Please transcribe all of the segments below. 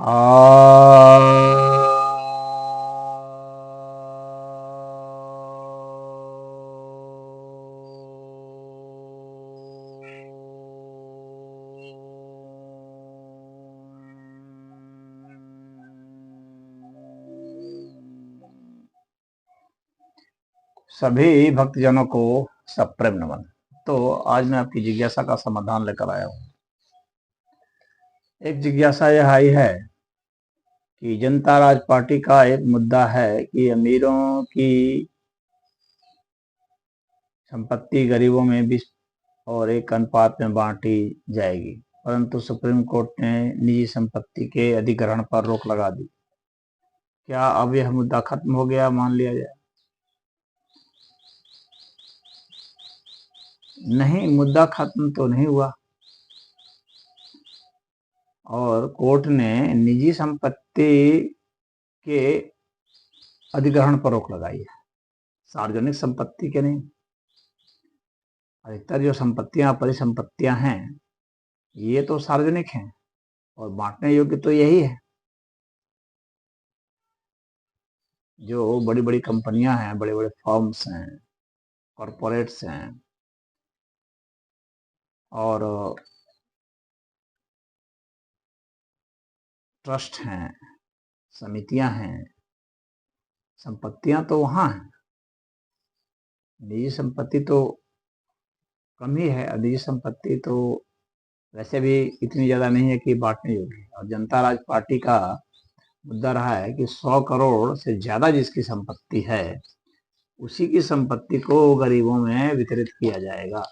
आ सभी भक्तजनों को सप्रेम नमन। तो आज मैं आपकी जिज्ञासा का समाधान लेकर आया हूँ। एक जिज्ञासा यह आई है कि जनता राज पार्टी का एक मुद्दा है कि अमीरों की संपत्ति गरीबों में 20 और 1 अनुपात में बांटी जाएगी, परंतु सुप्रीम कोर्ट ने निजी संपत्ति के अधिग्रहण पर रोक लगा दी। क्या अब यह मुद्दा खत्म हो गया मान लिया जाए? नहीं, मुद्दा खत्म तो नहीं हुआ और कोर्ट ने निजी संपत्ति के अधिग्रहण पर रोक लगाई है, सार्वजनिक संपत्ति के नहीं। अधिकतर जो संपत्तियां परिसंपत्तियां हैं ये तो सार्वजनिक हैं और बांटने योग्य तो यही है। जो बड़ी बड़ी कंपनियां हैं, बड़े बड़े फर्म्स हैं, कॉरपोरेट्स हैं और ट्रस्ट हैं, समितियां हैं, संपत्तियां तो वहां हैं। निजी संपत्ति तो कम ही है। निजी संपत्ति तो वैसे भी इतनी ज्यादा नहीं है कि बांटने योग्य। और जनता राज पार्टी का मुद्दा रहा है कि 100 करोड़ से ज्यादा जिसकी संपत्ति है उसी की संपत्ति को गरीबों में वितरित किया जाएगा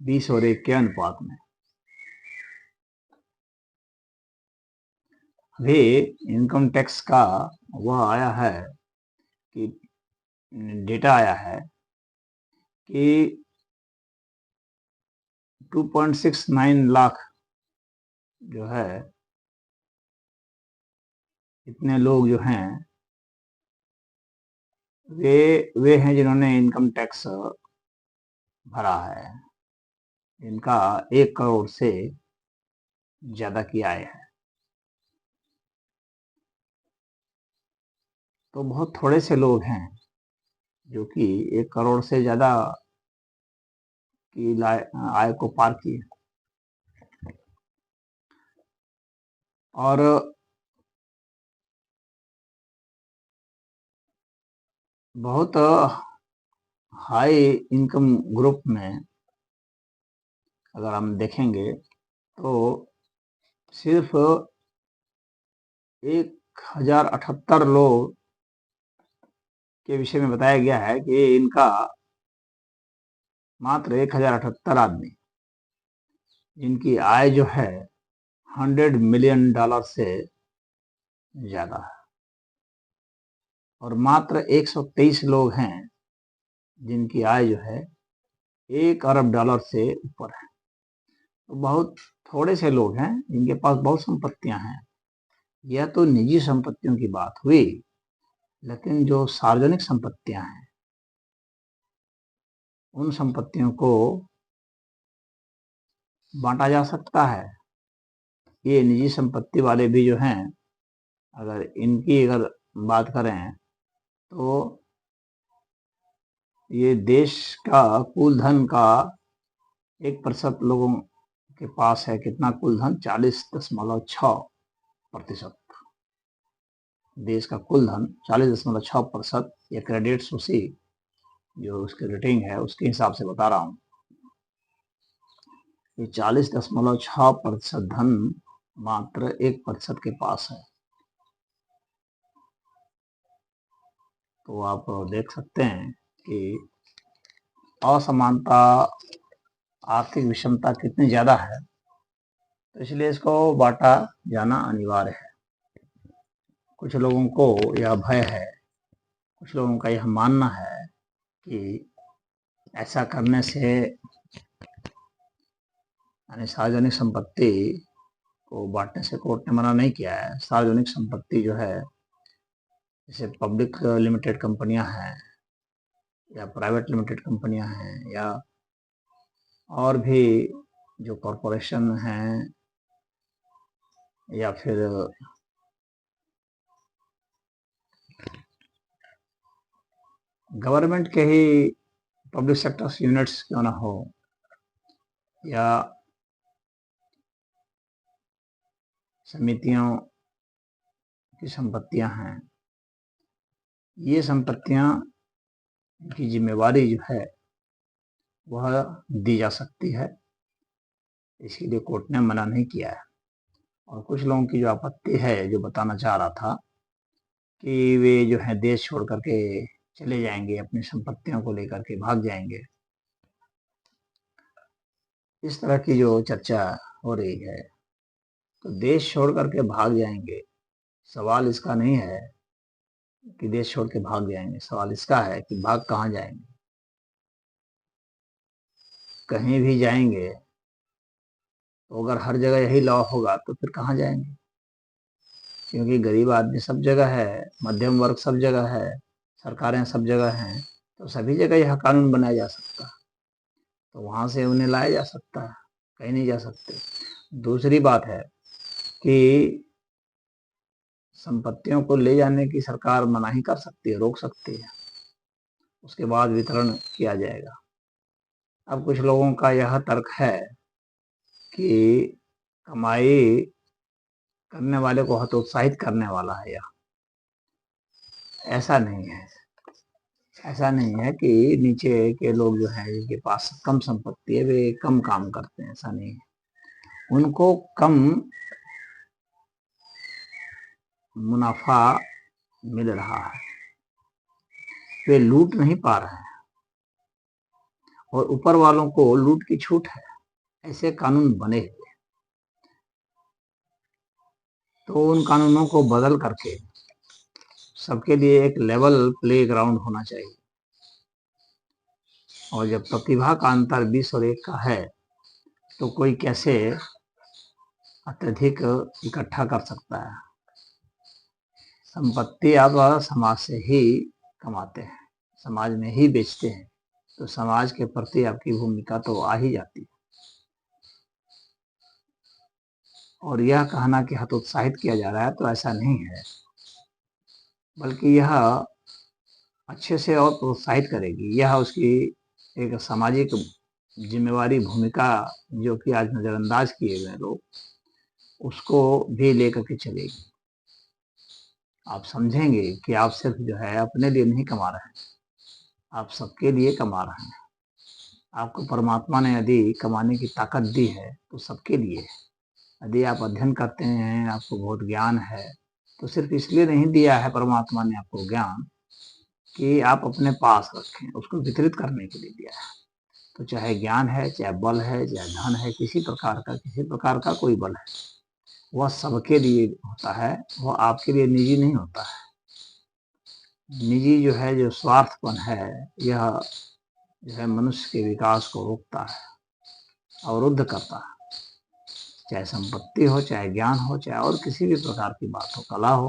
20 और 1 के अनुपात में। अभी इनकम टैक्स का वह आया है कि डेटा आया है कि 2.69 लाख जो है, इतने लोग जो हैं वे हैं जिन्होंने इनकम टैक्स भरा है, इनका 1 करोड़ से ज्यादा की आय है। तो बहुत थोड़े से लोग हैं जो कि 1 करोड़ से ज्यादा की आय को पार किए। और बहुत हाई इनकम ग्रुप में अगर हम देखेंगे तो सिर्फ 1078 लोग के विषय में बताया गया है कि इनका मात्र 1078 आदमी जिनकी आय जो है $100 मिलियन से ज्यादा है और मात्र 123 लोग हैं जिनकी आय जो है $1 अरब से ऊपर है। तो बहुत थोड़े से लोग हैं जिनके पास बहुत संपत्तियां हैं। यह तो निजी संपत्तियों की बात हुई, लेकिन जो सार्वजनिक संपत्तियां हैं उन संपत्तियों को बांटा जा सकता है। ये निजी संपत्ति वाले भी जो हैं, अगर बात करें तो ये देश का कुल धन का 1% लोगों के पास है। कितना कुल धन? 40.6%। देश का कुल धन 40.6%। ये क्रेडिट्स उसी जो उसकी रेटिंग है उसके हिसाब से बता रहा हूँ। ये 40.6% धन मात्र 1% के पास है। तो आप देख सकते हैं कि असमानता, आर्थिक विषमता कितनी ज्यादा है। तो इसलिए इसको बांटा जाना अनिवार्य है। कुछ लोगों को यह भय है, कुछ लोगों का यह मानना है कि ऐसा करने से, यानी सार्वजनिक संपत्ति को बांटने से कोर्ट ने मना नहीं किया है। सार्वजनिक संपत्ति जो है, जैसे पब्लिक लिमिटेड कंपनियां हैं या प्राइवेट लिमिटेड कंपनियां हैं या और भी जो कॉरपोरेशन हैं या फिर गवर्नमेंट के ही पब्लिक सेक्टर यूनिट्स क्यों ना हो, या समितियों की संपत्तियां हैं, ये संपत्तियां की जिम्मेवारी जो है वह दी जा सकती है। इसके लिए कोर्ट ने मना नहीं किया है। और कुछ लोगों की जो आपत्ति है, जो बताना चाह रहा था कि वे जो है देश छोड़ करके चले जाएंगे, अपनी संपत्तियों को लेकर के भाग जाएंगे, इस तरह की जो चर्चा हो रही है, तो देश छोड़ करके भाग जाएंगे, सवाल इसका नहीं है कि देश छोड़ के भाग जाएंगे, सवाल इसका है कि भाग कहाँ जाएंगे। कहीं भी जाएंगे तो अगर हर जगह यही लॉ होगा तो फिर कहाँ जाएंगे, क्योंकि गरीब आदमी सब जगह है, मध्यम वर्ग सब जगह है, सरकारें सब जगह हैं, तो सभी जगह यह कानून बनाया जा सकता है, तो वहां से उन्हें लाया जा सकता है, कहीं नहीं जा सकते। दूसरी बात है कि संपत्तियों को ले जाने की सरकार मनाही कर सकती है, रोक सकती है, उसके बाद वितरण किया जाएगा। अब कुछ लोगों का यह तर्क है कि कमाई करने वाले को हतोत्साहित करने वाला है यह। ऐसा नहीं है, ऐसा नहीं है कि नीचे के लोग जो हैं, जिनके पास कम संपत्ति है, वे कम काम करते हैं, ऐसा नहीं है। उनको कम मुनाफा मिल रहा है, वे लूट नहीं पा रहे हैं, और ऊपर वालों को लूट की छूट है, ऐसे कानून बने हुए। तो उन कानूनों को बदल करके सबके लिए एक लेवल प्ले ग्राउंड होना चाहिए। और जब प्रतिभा का अंतर 20 और 1 का है, तो कोई कैसे अत्यधिक इकट्ठा कर सकता है। संपत्ति आप समाज से ही कमाते हैं, समाज में ही बेचते हैं, तो समाज के प्रति आपकी भूमिका तो आ ही जाती है। और यह कहना कि हतोत्साहित किया जा रहा है, तो ऐसा नहीं है, बल्कि यह अच्छे से और प्रोत्साहित करेगी। यह उसकी एक सामाजिक जिम्मेवारी, भूमिका, जो कि आज नजरअंदाज किए गए लोग, उसको भी लेकर के चलेगी। आप समझेंगे कि आप सिर्फ जो है अपने लिए नहीं कमा रहे हैं, आप सबके लिए कमा रहे हैं। आपको परमात्मा ने यदि कमाने की ताकत दी है तो सबके लिए है। यदि आप अध्ययन करते हैं, आपको बहुत ज्ञान है, तो सिर्फ इसलिए नहीं दिया है परमात्मा ने आपको ज्ञान कि आप अपने पास रखें, उसको वितरित करने के लिए दिया है। तो चाहे ज्ञान है, चाहे बल है, चाहे धन है, किसी प्रकार का कोई बल है, वह सबके लिए होता है, वह आपके लिए निजी नहीं होता है। निजी जो है, जो स्वार्थपन है, यह जो है मनुष्य के विकास को रोकता है, अवरुद्ध करता है। चाहे संपत्ति हो, चाहे ज्ञान हो, चाहे और किसी भी प्रकार की बात हो, कला हो,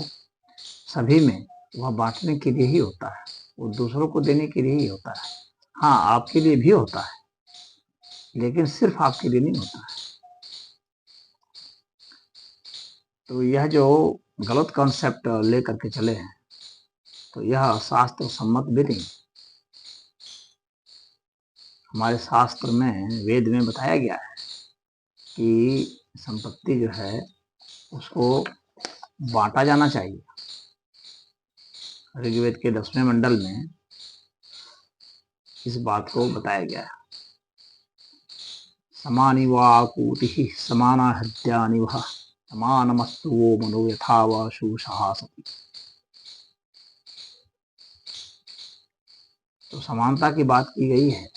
सभी में वह बांटने के लिए ही होता है, वो दूसरों को देने के लिए ही होता है। हाँ, आपके लिए भी होता है, लेकिन सिर्फ आपके लिए नहीं होता है। तो यह जो गलत कॉन्सेप्ट लेकर के चले हैं, तो यह शास्त्र सम्मत भी नहीं। हमारे शास्त्र में, वेद में बताया गया है कि संपत्ति जो है उसको बांटा जाना चाहिए। ऋग्वेद के 10वें मंडल में इस बात को बताया गया है। समानि वाकूति समाना हत्यानि वह समानमस्तु वो मनो यथा व शूषः सति। तो समानता की बात की गई है,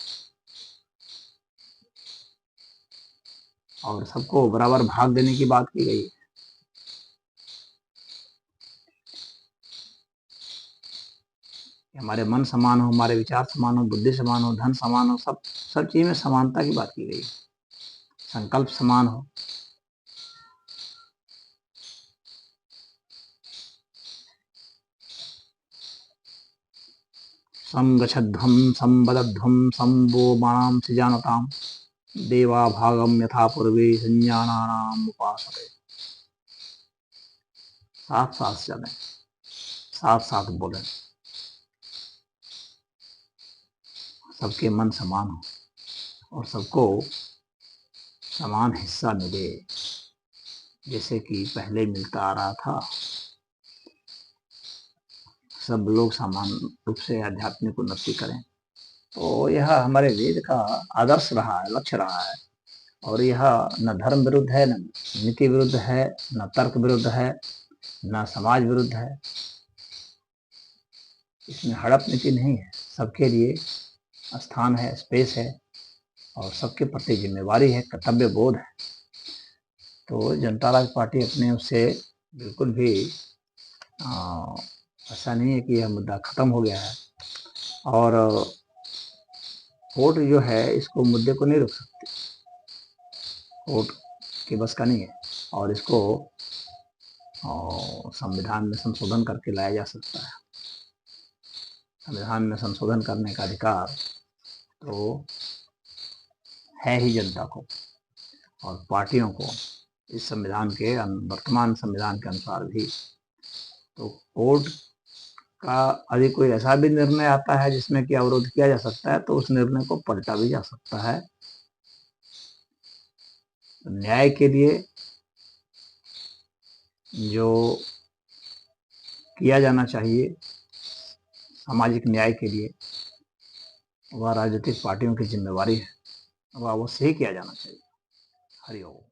और सबको बराबर भाग देने की बात की गई है। हमारे मन समान हो, हमारे विचार समान हो, बुद्धि समान हो, धन समान हो, सब चीज में समानता की बात की गई है। संकल्प समान हो। संगच्छध्वं संबद्धध्वं संवो मां सृजानताम् देवा भागम यथा पूर्वे संज्ञानानाम् उपासते। साथ साथ चलें, साथ साथ बोलें, सबके मन समान हो और सबको समान हिस्सा मिले, जैसे कि पहले मिलता आ रहा था। सब लोग समान रूप से आध्यात्मिक उन्नति करें। तो यह हमारे वेद का आदर्श रहा है, लक्ष्य रहा है। और यह न धर्म विरुद्ध है, न नीति विरुद्ध है, न तर्क विरुद्ध है, न समाज विरुद्ध है। इसमें हड़प नीति नहीं है, सबके लिए स्थान है, स्पेस है और सबके प्रति जिम्मेवारी है, कर्तव्य बोध है। तो जनता राज पार्टी अपने उससे बिल्कुल भी ऐसा नहीं है कि यह मुद्दा खत्म हो गया है। और कोर्ट जो है इसको मुद्दे को नहीं रोक सकती, कोर्ट की बस का नहीं है। और इसको संविधान में संशोधन करके लाया जा सकता है। संविधान में संशोधन करने का अधिकार तो है ही जनता को और पार्टियों को, इस संविधान के वर्तमान संविधान के अनुसार भी। तो कोर्ट का यदि कोई ऐसा भी निर्णय आता है जिसमें कि अवरोध किया जा सकता है, तो उस निर्णय को पलटा भी जा सकता है। न्याय के लिए जो किया जाना चाहिए, सामाजिक न्याय के लिए, वह राजनीतिक पार्टियों की जिम्मेवारी है, वह अवश्य ही किया जाना चाहिए। हरि ओम।